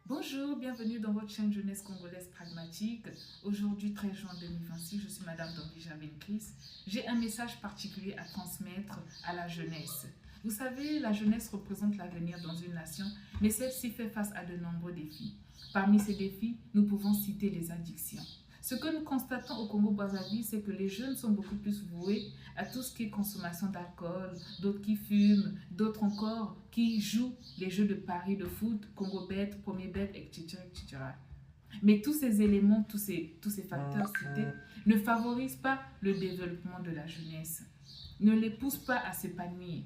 Bonjour, bienvenue dans votre chaîne Jeunesse Congolaise Pragmatique. Aujourd'hui, 13 juin 2026, je suis Madame Dongija Benkris. J'ai un message particulier à transmettre à la jeunesse. Vous savez, la jeunesse représente l'avenir dans une nation, mais celle-ci fait face à de nombreux défis. Parmi ces défis, nous pouvons citer les addictions. Ce que nous constatons au Congo-Brazzaville, c'est que les jeunes sont beaucoup plus voués à tout ce qui est consommation d'alcool, d'autres qui fument, d'autres encore qui jouent les jeux de paris de foot, Congo-Bet, Premier Bet, etc., etc. Mais tous ces éléments, tous ces facteurs cités ne favorisent pas le développement de la jeunesse, ne les poussent pas à s'épanouir.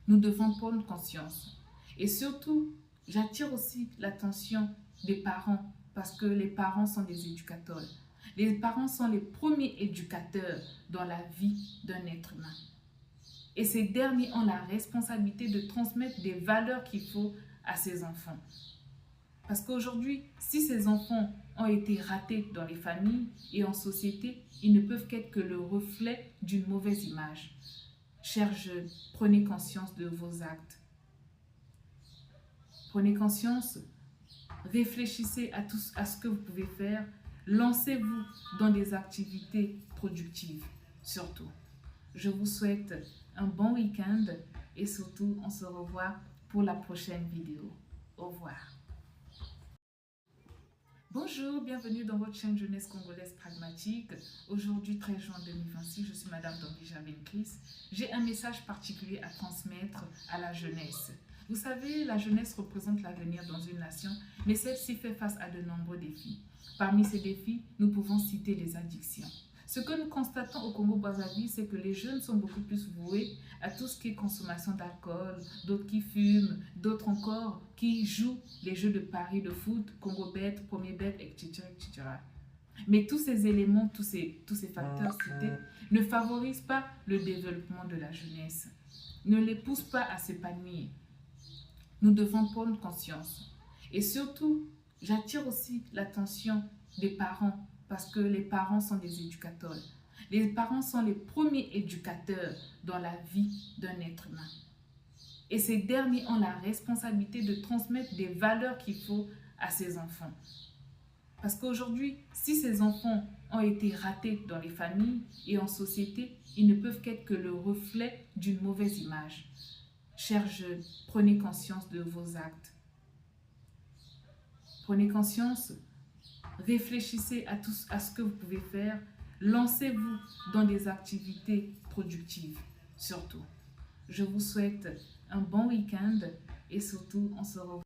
Nous devons prendre conscience. Et surtout, j'attire aussi l'attention des parents parce que les parents sont des éducateurs. Les parents sont les premiers éducateurs dans la vie d'un être humain. Et ces derniers ont la responsabilité de transmettre des valeurs qu'il faut à ses enfants. Parce qu'aujourd'hui, si ces enfants ont été ratés dans les familles et en société, ils ne peuvent qu'être que le reflet d'une mauvaise image. Chers jeunes, prenez conscience de vos actes. Prenez conscience, réfléchissez à ce que vous pouvez faire. Lancez-vous dans des activités productives, surtout. Je vous souhaite un bon week-end et surtout, on se revoit pour la prochaine vidéo. Au revoir. Bonjour, bienvenue dans votre chaîne Jeunesse Congolaise Pragmatique. Aujourd'hui, 13 juin 2026, je suis Madame Dongija Benkris. J'ai un message particulier à transmettre à la jeunesse. Vous savez, la jeunesse représente l'avenir dans une nation, mais celle-ci fait face à de nombreux défis. Parmi ces défis, nous pouvons citer les addictions. Ce que nous constatons au Congo-Brazzaville, c'est que les jeunes sont beaucoup plus voués à tout ce qui est consommation d'alcool, d'autres qui fument, d'autres encore qui jouent les jeux de paris de foot, Congo-Bet, Premier Bet, etc., etc. Mais tous ces éléments, tous ces facteurs cités ne favorisent pas le développement de la jeunesse, ne les poussent pas à s'épanouir. Nous devons prendre conscience. Et surtout, j'attire aussi l'attention des parents parce que les parents sont des éducateurs. Les parents sont les premiers éducateurs dans la vie d'un être humain. Et ces derniers ont la responsabilité de transmettre des valeurs qu'il faut à ses enfants. Parce qu'aujourd'hui, si ces enfants ont été ratés dans les familles et en société, ils ne peuvent qu'être que le reflet d'une mauvaise image. Chers jeunes, prenez conscience de vos actes. Prenez conscience, réfléchissez à ce que vous pouvez faire. Lancez-vous dans des activités productives, surtout. Je vous souhaite un bon week-end et surtout, on se revoit.